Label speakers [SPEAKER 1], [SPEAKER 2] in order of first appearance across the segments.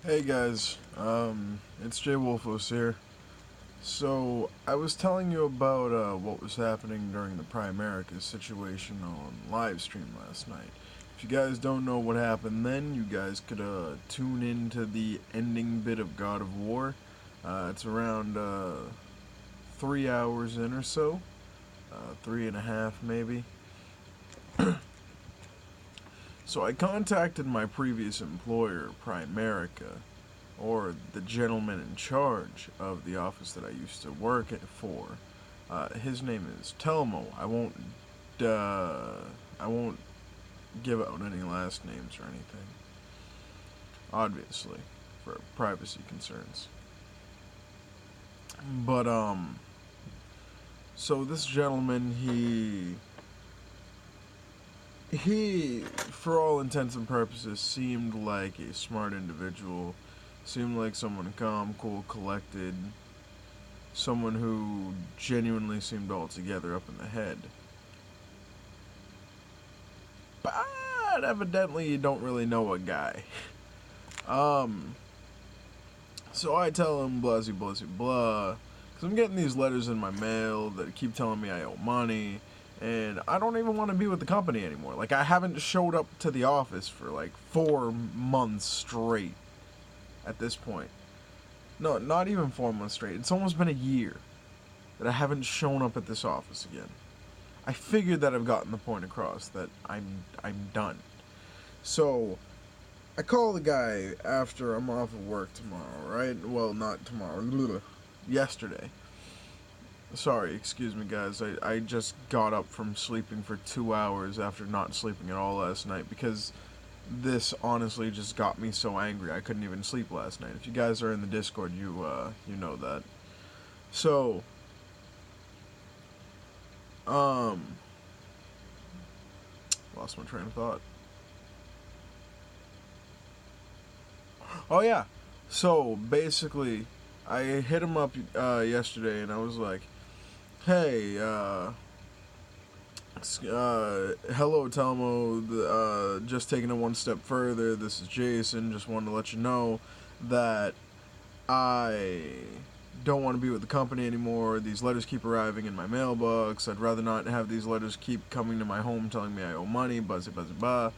[SPEAKER 1] Hey guys, it's Jay Wolfos here. So, I was telling you about what was happening during the Primerica situation on live stream last night. If you guys don't know what happened then, you guys could tune into the ending bit of God of War. It's around 3 hours in or so, 3.5 maybe. So I contacted my previous employer, Primerica, or the gentleman in charge of the office that I used to work for. His name is Telmo. I won't give out any last names or anything, obviously, for privacy concerns. But so this gentleman, he, for all intents and purposes, seemed like a smart individual. Seemed like someone calm, cool, collected. Someone who genuinely seemed altogether up in the head. But evidently you don't really know a guy. So I tell him blah blah blah, because I'm getting these letters in my mail that keep telling me I owe money, and I don't even want to be with the company anymore. Like, I haven't showed up to the office for like 4 months straight at this point. No, not even 4 months straight. It's almost been a year that I haven't shown up at this office again. I figured that I've gotten the point across that I'm done. So I call the guy after I'm off of work tomorrow, right? Well, not tomorrow. Yesterday. Sorry, excuse me, guys. I just got up from sleeping for 2 hours after not sleeping at all last night because this honestly just got me so angry I couldn't even sleep last night. If you guys are in the Discord, you know that. So, lost my train of thought. Oh yeah. So basically, I hit him up yesterday, and I was like, "Hey, hello, Telmo. Just taking it one step further. This is Jason. Just wanted to let you know that I don't want to be with the company anymore. These letters keep arriving in my mailbox. I'd rather not have these letters keep coming to my home telling me I owe money. Buzzy, buzzy, blah.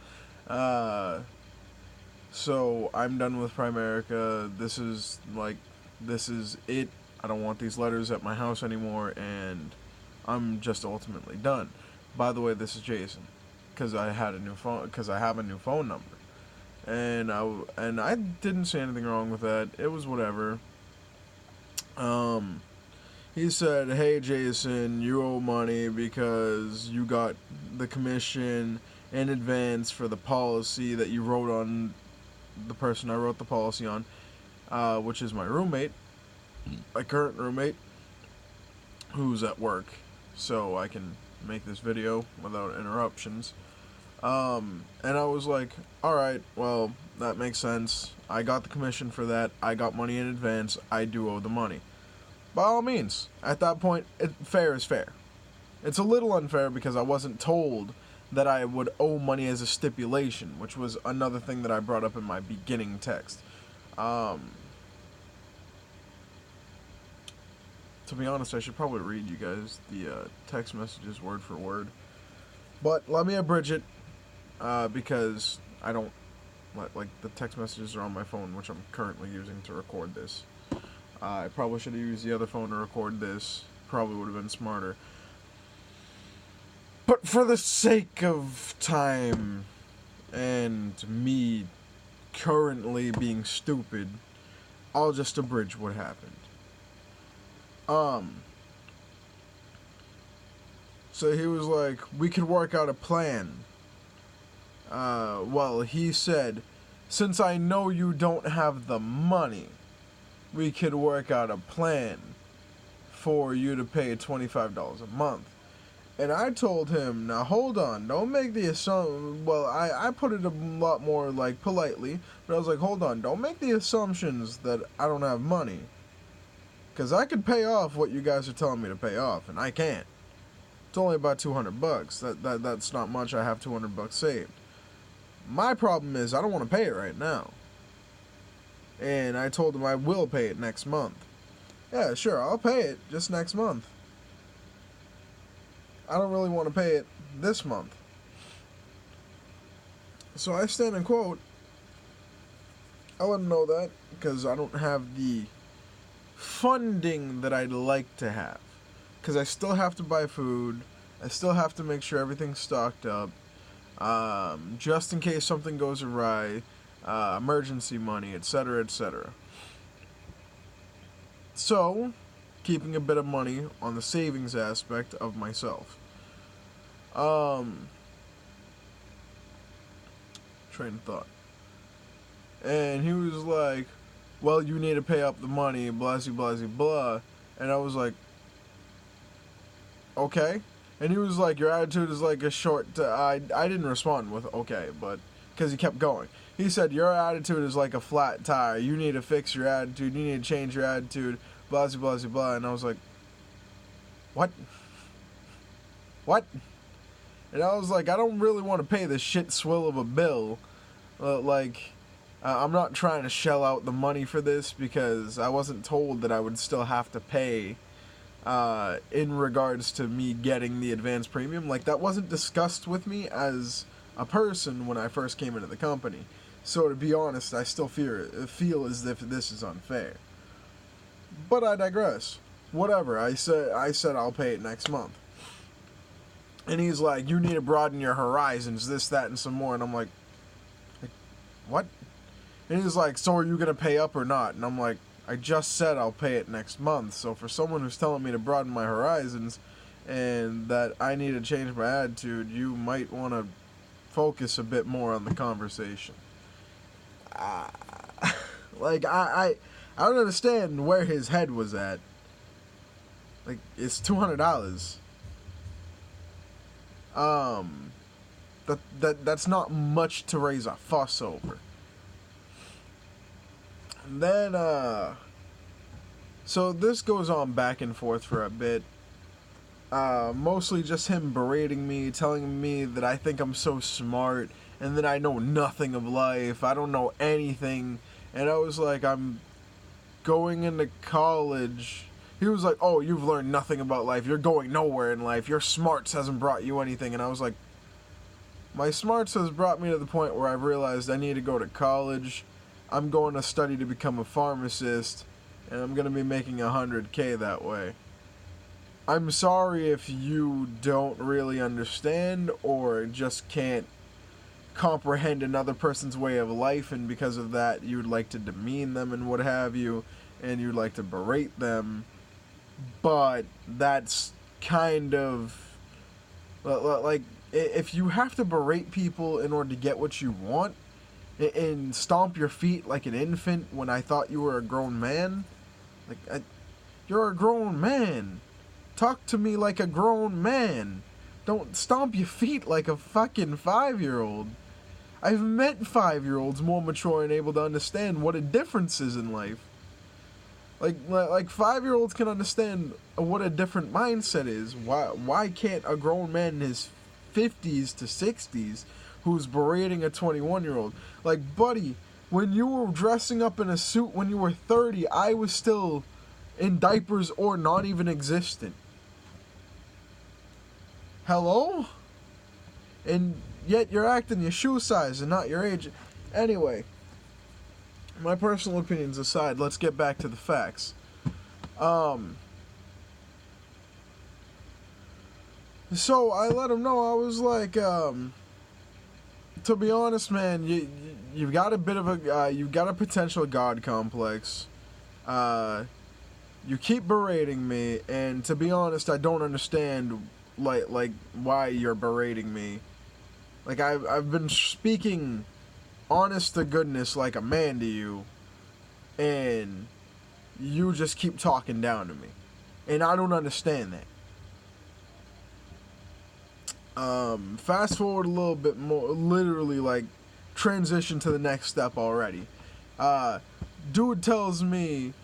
[SPEAKER 1] So I'm done with Primerica. This is it. I don't want these letters at my house anymore, and I'm just ultimately done. By the way, this is Jason, because I have a new phone number, and I didn't say anything wrong with that. It was whatever. He said, "Hey Jason, you owe money because you got the commission in advance for the policy that you wrote on the person I wrote the policy on, which is my roommate, my current roommate, who's at work, so I can make this video without interruptions." And I was like, alright, well, that makes sense. I got the commission for that. I got money in advance. I do owe the money. By all means, at that point, fair is fair. It's a little unfair because I wasn't told that I would owe money as a stipulation, which was another thing that I brought up in my beginning text. To be honest, I should probably read you guys the text messages word for word. But let me abridge it, because I don't, like, the text messages are on my phone, which I'm currently using to record this. I probably should have used the other phone to record this. Probably would have been smarter. But for the sake of time and me currently being stupid, I'll just abridge what happened. So he was like, we could work out a plan. Well, he said, since I know you don't have the money, we could work out a plan for you to pay $25 a month. And I told him, now hold on, don't make the assumption. Well, I put it a lot more, like, politely, but I was like, hold on, don't make the assumptions that I don't have money. Because I could pay off what you guys are telling me to pay off, and I can't. It's only about $200. That's not much. I have $200 saved. My problem is I don't want to pay it right now. And I told him I will pay it next month. Yeah, sure, I'll pay it just next month. I don't really want to pay it this month. So I stand and quote, I let him know that because I don't have the funding that I'd like to have. Because I still have to buy food. I still have to make sure everything's stocked up. Just in case something goes awry. Emergency money, etc., etc. So, keeping a bit of money on the savings aspect of myself. Train of thought. And he was like, well, you need to pay up the money, blah, blah, blah, blah. And I was like, okay. And he was like, your attitude is like a short... I didn't respond with okay, but... Because he kept going. He said, your attitude is like a flat tire. You need to fix your attitude. You need to change your attitude. Blah, blah, blah, blah. And I was like, what? What? And I was like, I don't really want to pay this shit swill of a bill. I'm not trying to shell out the money for this because I wasn't told that I would still have to pay in regards to me getting the advanced premium. Like, that wasn't discussed with me as a person when I first came into the company. So to be honest, I still feel as if this is unfair. But I digress. Whatever. I said I'll pay it next month. And he's like, you need to broaden your horizons, this, that, and some more. And I'm like, what? And he's like, so are you going to pay up or not? And I'm like, I just said I'll pay it next month. So for someone who's telling me to broaden my horizons and that I need to change my attitude, you might want to focus a bit more on the conversation. Like, I don't understand where his head was at. Like, it's $200. That's not much to raise a fuss over. And then, so this goes on back and forth for a bit. Mostly just him berating me, telling me that I think I'm so smart, and that I know nothing of life, I don't know anything, and I was like, I'm going into college. He was like, oh, you've learned nothing about life, you're going nowhere in life, your smarts hasn't brought you anything, and I was like, my smarts has brought me to the point where I've realized I need to go to college, I'm going to study to become a pharmacist, and I'm going to be making $100K that way. I'm sorry if you don't really understand or just can't comprehend another person's way of life, and because of that you would like to demean them and what have you, and you'd like to berate them, but that's kind of like, if you have to berate people in order to get what you want and stomp your feet like an infant when I thought you were a grown man, like, you're a grown man. Talk to me like a grown man. Don't stomp your feet like a fucking 5-year-old. I've met 5-year-olds more mature and able to understand what a difference is in life. Like 5-year-olds can understand what a different mindset is. Why can't a grown man in his 50s to 60s who's berating a 21-year-old? Like, buddy, when you were dressing up in a suit when you were 30, I was still in diapers or not even existent. Hello? And yet you're acting your shoe size and not your age. Anyway, my personal opinions aside, let's get back to the facts. So I let him know, I was like, to be honest, man, you've got a bit of a, you've got a potential God complex. You keep berating me, and to be honest, I don't understand like why you're berating me. Like, I've been speaking honest to goodness like a man to you, and you just keep talking down to me, and I don't understand that. Fast forward a little bit more, literally, like, transition to the next step already. Dude tells me,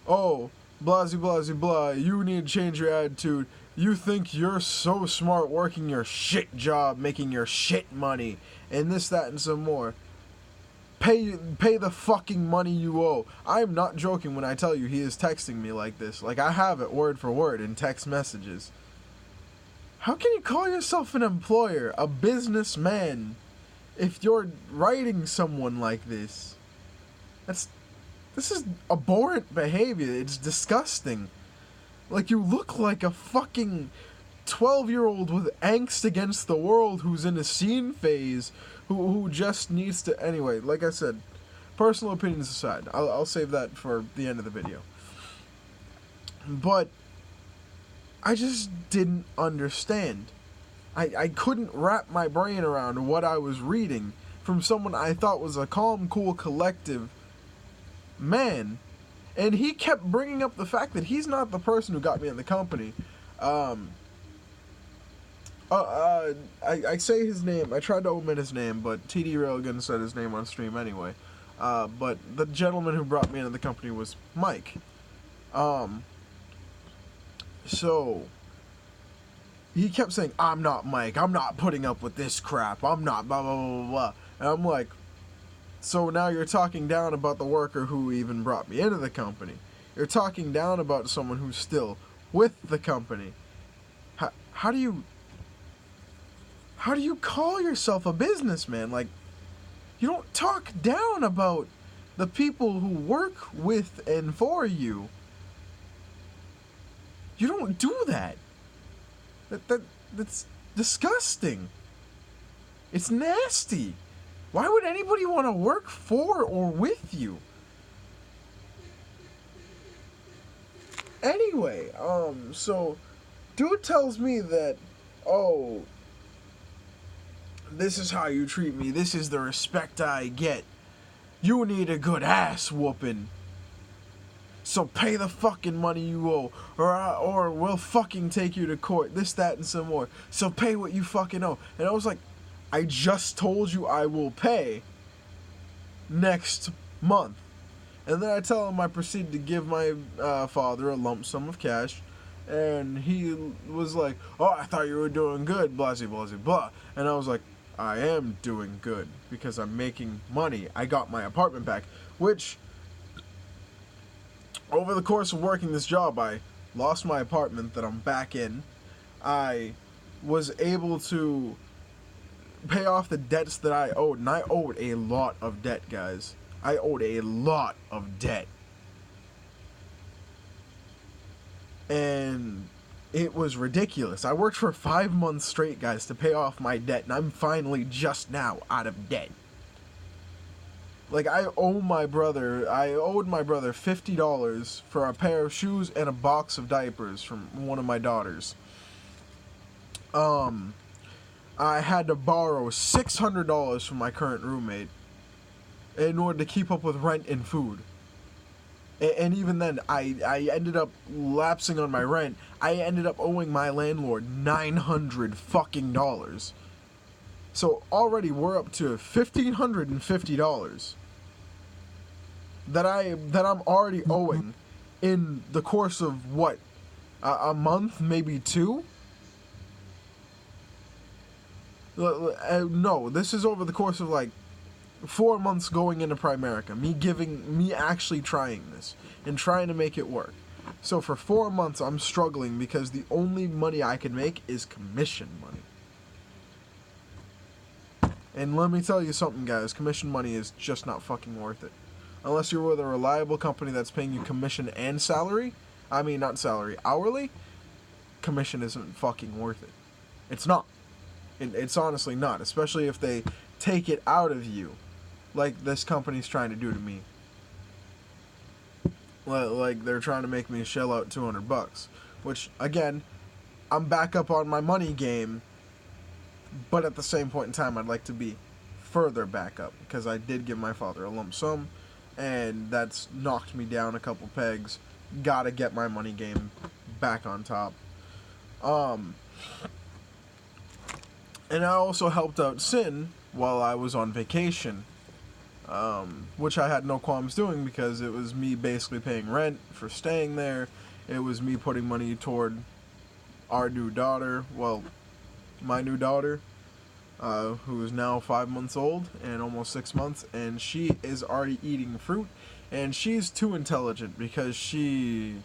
[SPEAKER 1] oh, blah, blah, blah, you need to change your attitude. You think you're so smart working your shit job, making your shit money, and this, that, and some more. Pay the fucking money you owe. I'm not joking when I tell you he is texting me like this. Like, I have it word for word in text messages. How can you call yourself an employer, a businessman, if you're writing someone like this? This is abhorrent behavior. It's disgusting. Like, you look like a fucking 12-year-old with angst against the world who's in a scene phase, who just needs to... Anyway, like I said, personal opinions aside, I'll save that for the end of the video. But I just didn't understand. I couldn't wrap my brain around what I was reading from someone I thought was a calm, cool, collective man. And he kept bringing up the fact that he's not the person who got me in the company. I say his name. I tried to omit his name, but TD Railgun said his name on stream anyway. But the gentleman who brought me into the company was Mike. So he kept saying, I'm not Mike. I'm not putting up with this crap. I'm not blah, blah, blah, blah, blah. And I'm like, so now you're talking down about the worker who even brought me into the company. You're talking down about someone who's still with the company. How do you call yourself a businessman? Like, you don't talk down about the people who work with and for you. You don't do that. That's disgusting. It's nasty. Why would anybody want to work for or with you? Anyway, so dude tells me that, oh, this is how you treat me. This is the respect I get. You need a good ass whooping. So pay the fucking money you owe, or we'll fucking take you to court. This, that, and some more. So pay what you fucking owe. And I was like, I just told you I will pay next month. And then I tell him I proceeded to give my father a lump sum of cash. And he was like, oh, I thought you were doing good, blah, blah, blah, blah. And I was like, I am doing good because I'm making money. I got my apartment back, which, over the course of working this job, I lost my apartment that I'm back in. I was able to pay off the debts that I owed, and I owed a lot of debt, guys. I owed a lot of debt. And it was ridiculous. I worked for 5 months straight, guys, to pay off my debt, and I'm finally just now out of debt. Like, I owed my brother $50 for a pair of shoes and a box of diapers from one of my daughters. I had to borrow $600 from my current roommate in order to keep up with rent and food. And even then, I ended up lapsing on my rent. I ended up owing my landlord $900 fucking dollars. So already we're up to $1,550 that I'm already owing in the course of what, a month, maybe two? No, this is over the course of like 4 months going into Primerica. Me actually trying this and trying to make it work. So for 4 months I'm struggling because the only money I can make is commission money. And let me tell you something, guys, commission money is just not fucking worth it. Unless you're with a reliable company that's paying you commission and salary. I mean, not salary, hourly. Commission isn't fucking worth it. It's not. It's honestly not. Especially if they take it out of you. Like this company's trying to do to me. Like they're trying to make me shell out $200. Which, again, I'm back up on my money game. But at the same point in time, I'd like to be further back up. Because I did give my father a lump sum. And that's knocked me down a couple pegs. Gotta get my money game back on top. And I also helped out Sin while I was on vacation. Which I had no qualms doing because it was me basically paying rent for staying there. It was me putting money toward our new daughter. Well, my new daughter. who is now 5 months old and almost 6 months, and she is already eating fruit, and she's too intelligent because she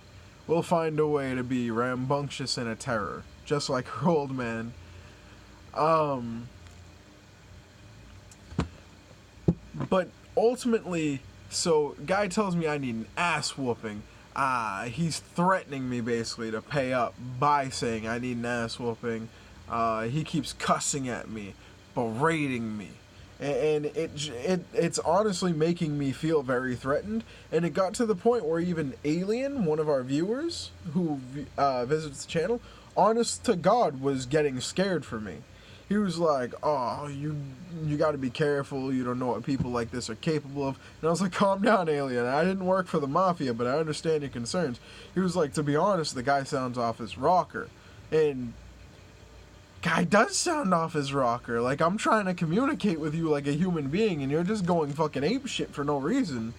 [SPEAKER 1] will find a way to be rambunctious and a terror, just like her old man. But ultimately, so guy tells me I need an ass whooping. He's threatening me basically to pay up by saying I need an ass whooping. He keeps cussing at me, berating me, and it's honestly making me feel very threatened. And it got to the point where even Alien, one of our viewers who visits the channel, honest to God, was getting scared for me. He was like, "Oh, you got to be careful. You don't know what people like this are capable of." And I was like, "Calm down, Alien. I didn't work for the mafia, but I understand your concerns." He was like, "To be honest, the guy sounds off his rocker," and guy does sound off his rocker. Like, I'm trying to communicate with you like a human being, and you're just going fucking apeshit for no reason.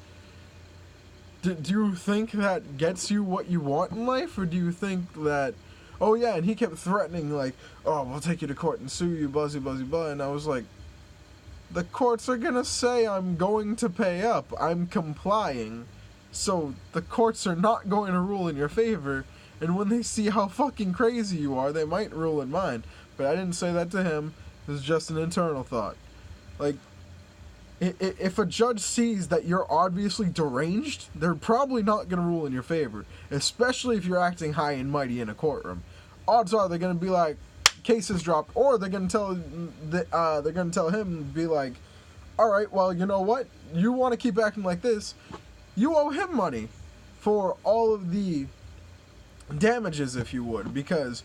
[SPEAKER 1] Do you think that gets you what you want in life, or do you think that? Oh yeah, and he kept threatening like, "Oh, we'll take you to court and sue you, buzzy, blah," and I was like, the courts are gonna say I'm going to pay up. I'm complying. So the courts are not going to rule in your favor, and when they see how fucking crazy you are, they might rule in mine. But I didn't say that to him. It was just an internal thought. Like, if a judge sees that you're obviously deranged, they're probably not going to rule in your favor, especially if you're acting high and mighty in a courtroom. Odds are they're going to be like, case is dropped, or they're going to tell him, be like, "All right, well, you know what? You want to keep acting like this, you owe him money for all of the damages, if you would," because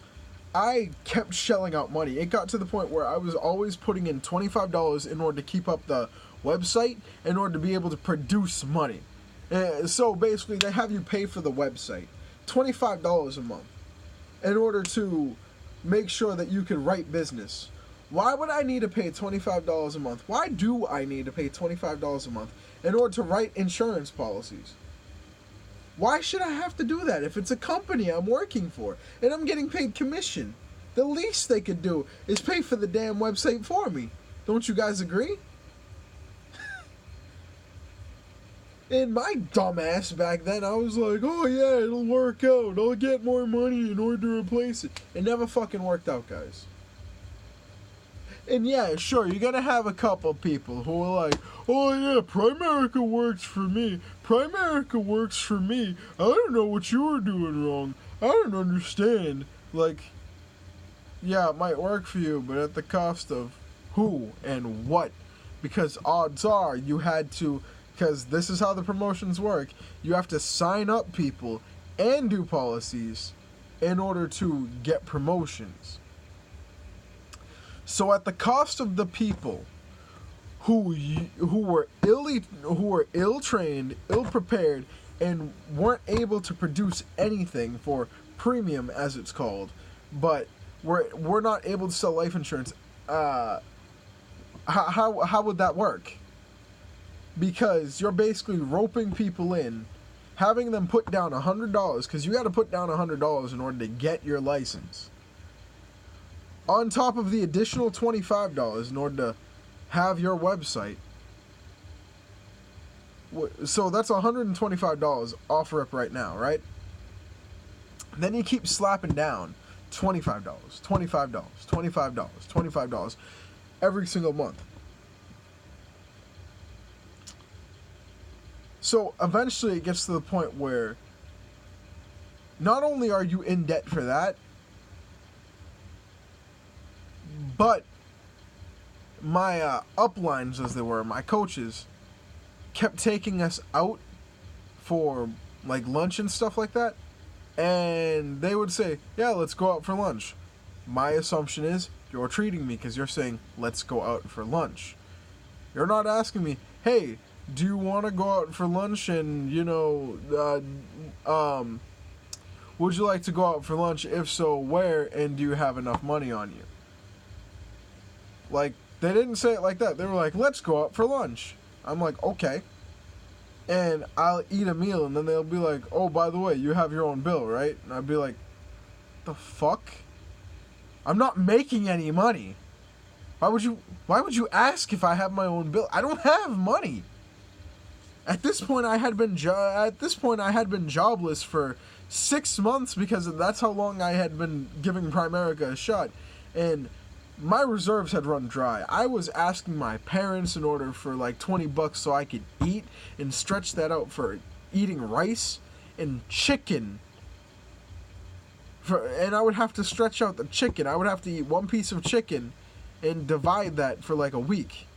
[SPEAKER 1] I kept shelling out money. It got to the point where I was always putting in $25 in order to keep up the website, in order to be able to produce money. So basically, they have you pay for the website, $25 a month, in order to make sure that you can write business. Why would I need to pay $25 a month? Why do I need to pay $25 a month in order to write insurance policies? Why should I have to do that if it's a company I'm working for and I'm getting paid commission? The least they could do is pay for the damn website for me. Don't you guys agree? And my dumbass back then, I was like, "Oh yeah, it'll work out. I'll get more money in order to replace it." It never fucking worked out, guys. And yeah, sure, you're gonna have a couple people who are like, "Oh yeah, Primerica works for me. Primerica works for me. I don't know what you were doing wrong. I don't understand." Like, yeah, it might work for you, but at the cost of who and what? Because odds are you had to, because this is how the promotions work, you have to sign up people and do policies in order to get promotions. So at the cost of the people who were ill-trained, ill-prepared, and weren't able to produce anything for premium, as it's called, but we're not able to sell life insurance, how would that work? Because you're basically roping people in, having them put down $100, because you got to put down $100 in order to get your license, on top of the additional $25 in order to have your website. So that's $125 offer up right now, right? Then you keep slapping down $25, $25, $25, $25 every single month. So eventually it gets to the point where not only are you in debt for that, but my uplines, as they were, my coaches, kept taking us out for like lunch and stuff like that, and they would say, "Yeah, let's go out for lunch." My assumption is you're treating me because you're saying, "Let's go out for lunch." You're not asking me, "Hey, do you want to go out for lunch, and would you like to go out for lunch? If so, where, and do you have enough money on you?" Like, they didn't say it like that. They were like, "Let's go out for lunch." I'm like, "Okay." And I'll eat a meal, and then they'll be like, "Oh, by the way, you have your own bill, right?" And I'd be like, "The fuck? I'm not making any money. Why would you ask if I have my own bill? I don't have money. At this point, I had been jobless for 6 months because that's how long I had been giving Primerica a shot, and my reserves had run dry. I was asking my parents in order for like $20 so I could eat and stretch that out for eating rice and chicken. And I would have to stretch out the chicken. I would have to eat one piece of chicken and divide that for like a week.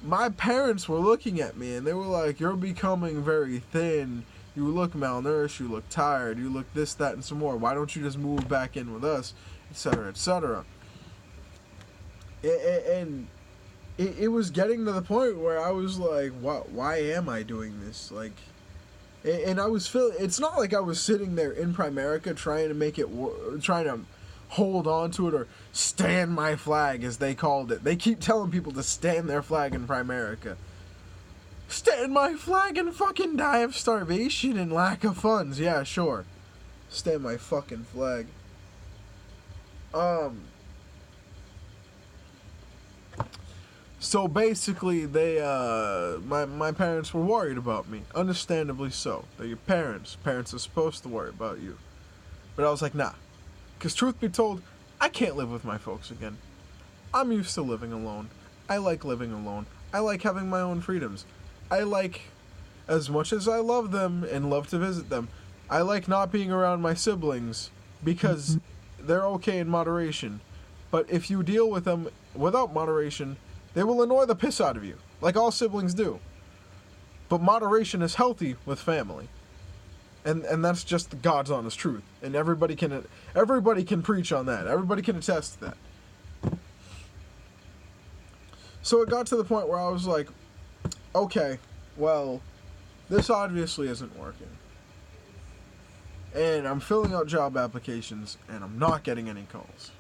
[SPEAKER 1] My parents were looking at me and they were like, "You're becoming very thin. You look malnourished. You look tired. You look this, that, and some more. Why don't you just move back in with us?" Etc., etc. And it was getting to the point where I was like, why am I doing this? Like, and I was feeling, it's not like I was sitting there in Primerica trying to make it, trying to hold on to it or stand my flag, as they called it. They keep telling people to stand their flag in Primerica. Stand my flag and fucking die of starvation and lack of funds. Yeah, sure. Stand my fucking flag. So basically, they, my parents were worried about me. Understandably so. They're your parents. Parents are supposed to worry about you. But I was like, nah. Because truth be told, I can't live with my folks again. I'm used to living alone. I like living alone. I like having my own freedoms. I like, as much as I love them and love to visit them, I like not being around my siblings because they're okay in moderation. But if you deal with them without moderation, they will annoy the piss out of you, like all siblings do. But moderation is healthy with family. And that's just the God's honest truth. And everybody can preach on that. Everybody can attest to that. So it got to the point where I was like, okay, well, this obviously isn't working. And I'm filling out job applications, and I'm not getting any calls.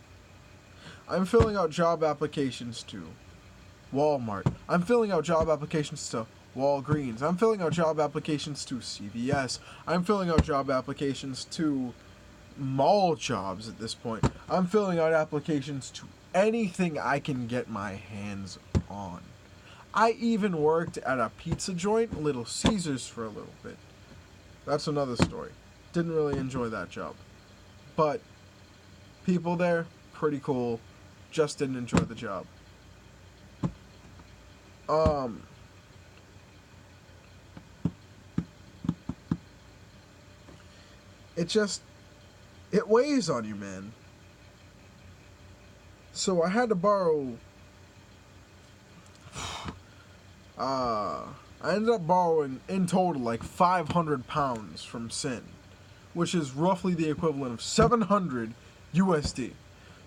[SPEAKER 1] I'm filling out job applications to Walmart. I'm filling out job applications to Walgreens. I'm filling out job applications to CVS. I'm filling out job applications to mall jobs at this point. I'm filling out applications to anything I can get my hands on. I even worked at a pizza joint, Little Caesars, for a little bit. That's another story. Didn't really enjoy that job. But people there, pretty cool. Just didn't enjoy the job. It weighs on you, man. So I had to borrow, I ended up borrowing, in total, like 500 pounds from Sin, which is roughly the equivalent of 700 USD.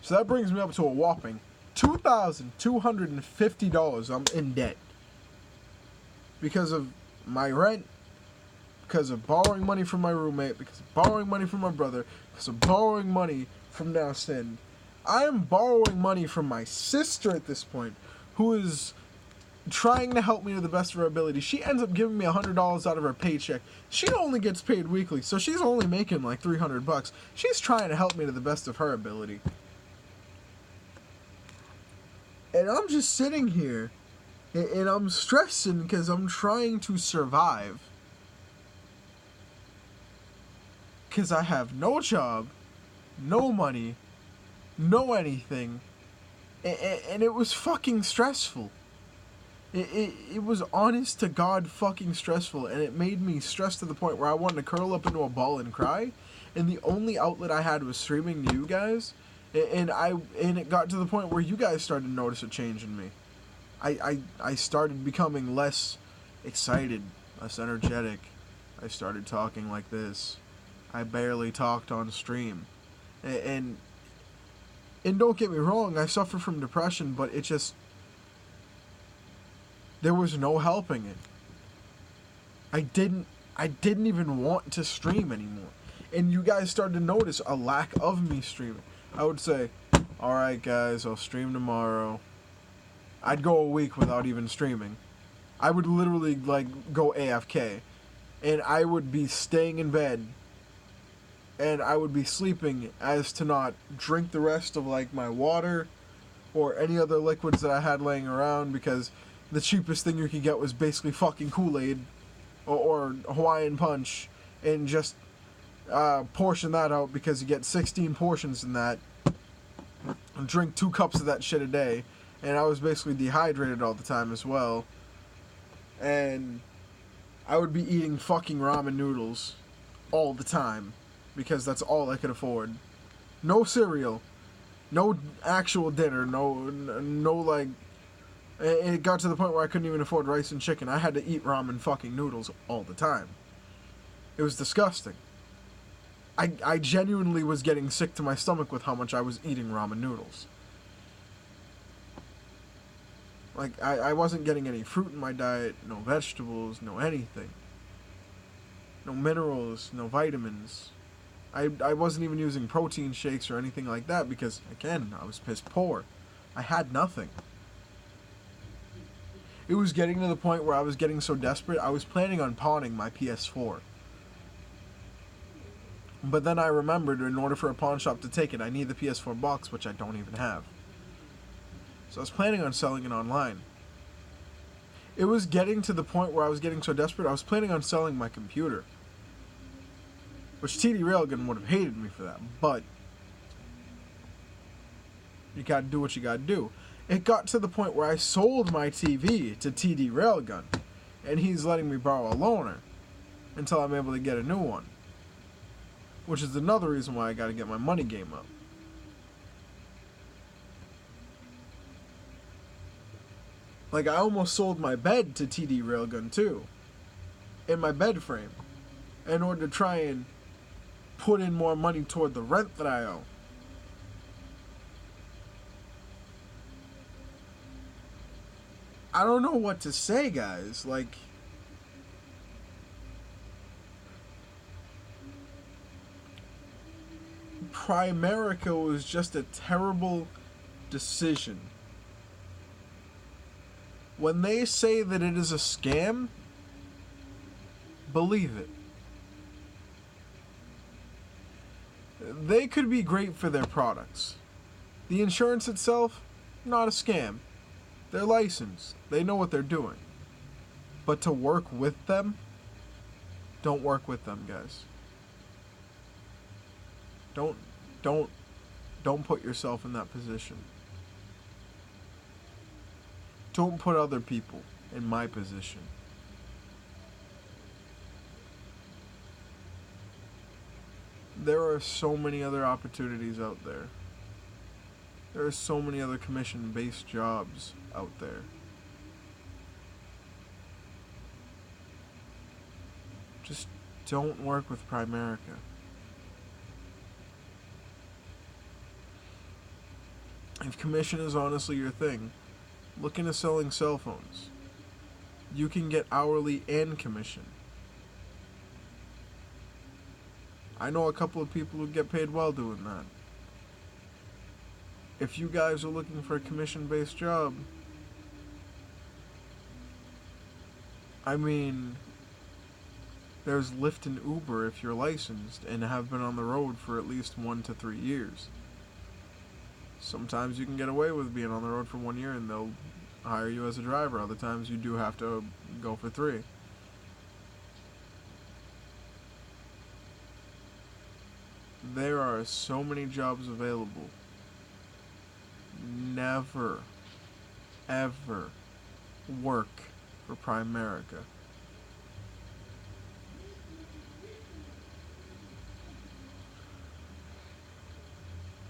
[SPEAKER 1] So that brings me up to a whopping $2,250 I'm in debt. Because of my rent, because of borrowing money from my roommate, because of borrowing money from my brother, because of borrowing money from now Sin. I am borrowing money from my sister at this point, who is trying to help me to the best of her ability. She ends up giving me $100 out of her paycheck. She only gets paid weekly, so she's only making like $300. She's trying to help me to the best of her ability. And I'm just sitting here, and I'm stressing because I'm trying to survive. Because I have no job, no money, no anything, and it was fucking stressful. It was honest to God fucking stressful, and it made me stressed to the point where I wanted to curl up into a ball and cry, and the only outlet I had was streaming to you guys, and it got to the point where you guys started to notice a change in me. I started becoming less excited, less energetic. I started talking like this. I barely talked on stream. And don't get me wrong, I suffer from depression, but it just, there was no helping it. I didn't even want to stream anymore. And you guys started to notice a lack of me streaming. I would say, alright guys, I'll stream tomorrow. I'd go a week without even streaming. I would literally like go AFK. And I would be staying in bed and I would be sleeping as to not drink the rest of like my water or any other liquids that I had laying around, because the cheapest thing you could get was basically fucking Kool-Aid or Hawaiian Punch, and just portion that out, because you get 16 portions in that, and drink 2 cups of that shit a day. And I was basically dehydrated all the time as well, and I would be eating fucking ramen noodles all the time, because that's all I could afford. No cereal, no actual dinner, no like, it got to the point where I couldn't even afford rice and chicken. I had to eat ramen fucking noodles all the time. It was disgusting. I genuinely was getting sick to my stomach with how much I was eating ramen noodles. Like, I wasn't getting any fruit in my diet, no vegetables, no anything. No minerals, no vitamins. I wasn't even using protein shakes or anything like that, because, again, I was piss poor. I had nothing. It was getting to the point where I was getting so desperate, I was planning on pawning my PS4. But then I remembered, in order for a pawn shop to take it, I need the PS4 box, which I don't even have. So I was planning on selling it online. It was getting to the point where I was getting so desperate, I was planning on selling my computer. Which TD Railgun would have hated me for that, but you gotta do what you gotta do. It got to the point where I sold my TV to TD Railgun, and he's letting me borrow a loaner until I'm able to get a new one. Which is another reason why I gotta get my money game up. Like, I almost sold my bed to TD Railgun too, in my bed frame, in order to try and put in more money toward the rent that I owe. I don't know what to say, guys. Like, Primerica was just a terrible decision. When they say that it is a scam, believe it. They could be great for their products. The insurance itself, not a scam. They're licensed. They know what they're doing. But to work with them, don't work with them, guys. Don't put yourself in that position. Don't put other people in my position. There are so many other opportunities out there. There are so many other commission-based jobs out there. Just don't work with Primerica. If commission is honestly your thing, look into selling cell phones. You can get hourly and commission. I know a couple of people who get paid well doing that. If you guys are looking for a commission-based job, I mean, there's Lyft and Uber if you're licensed and have been on the road for at least 1 to 3 years. Sometimes you can get away with being on the road for 1 year and they'll hire you as a driver. Other times you do have to go for 3. There are so many jobs available. Never, ever work for Primerica.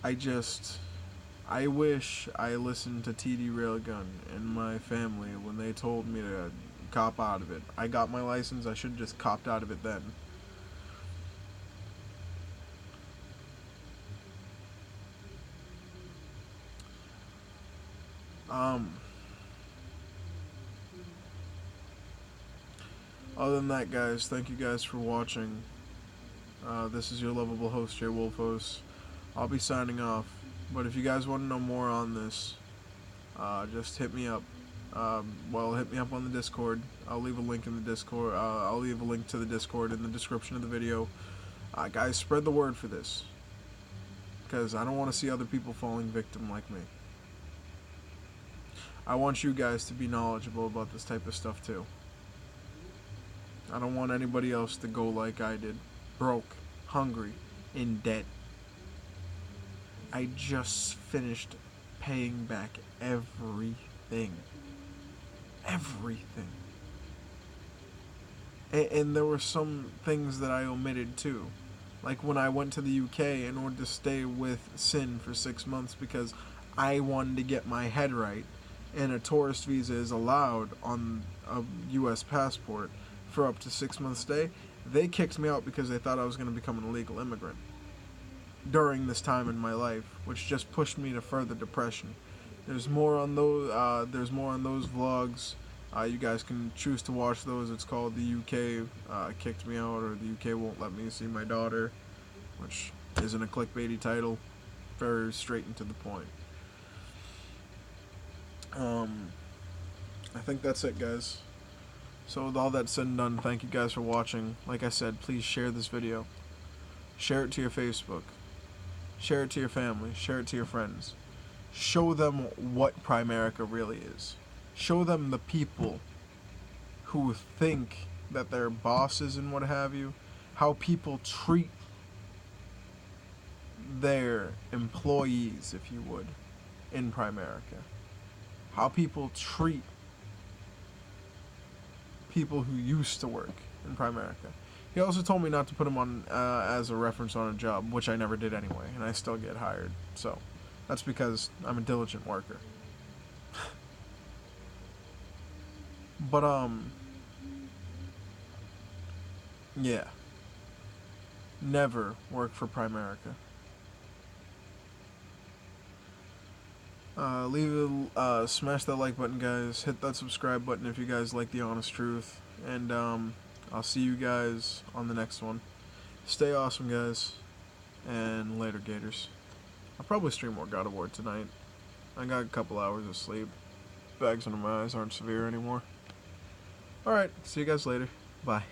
[SPEAKER 1] I wish I listened to TD Railgun and my family when they told me to cop out of it. I got my license, I should have just copped out of it then. Other than that, guys, thank you guys for watching. This is your lovable host, Jay Wolfos. I'll be signing off. But if you guys want to know more on this, just hit me up. Hit me up on the Discord. I'll leave a link in the Discord. I'll leave a link to the Discord in the description of the video. Guys, spread the word for this. Because I don't want to see other people falling victim like me. I want you guys to be knowledgeable about this type of stuff too. I don't want anybody else to go like I did. Broke, hungry, in debt. I just finished paying back everything. Everything. And there were some things that I omitted too. Like when I went to the UK in order to stay with Sin for 6 months because I wanted to get my head right, and a tourist visa is allowed on a US passport for up to 6 months stay, they kicked me out because they thought I was going to become an illegal immigrant during this time in my life, which just pushed me to further depression. There's more on those. Vlogs. You guys can choose to watch those. It's called The UK Kicked Me Out, or The UK Won't Let Me See My Daughter, which isn't a clickbaity title. Very straight and to the point. I think that's it, guys. So with all that said and done, thank you guys for watching. Like I said, please share this video. Share it to your Facebook. Share it to your family. Share it to your friends. Show them what Primerica really is. Show them the people who think that they're bosses and what have you, how people treat their employees, if you would, in Primerica. How people treat people who used to work in Primerica. He also told me not to put him on as a reference on a job, which I never did anyway, and I still get hired. So that's because I'm a diligent worker. But yeah, never work for Primerica. Smash that like button, guys. Hit that subscribe button if you guys like the honest truth. And I'll see you guys on the next one. Stay awesome, guys. And later, Gators. I'll probably stream more God of War tonight. I got a couple hours of sleep. Bags under my eyes aren't severe anymore. Alright, see you guys later. Bye.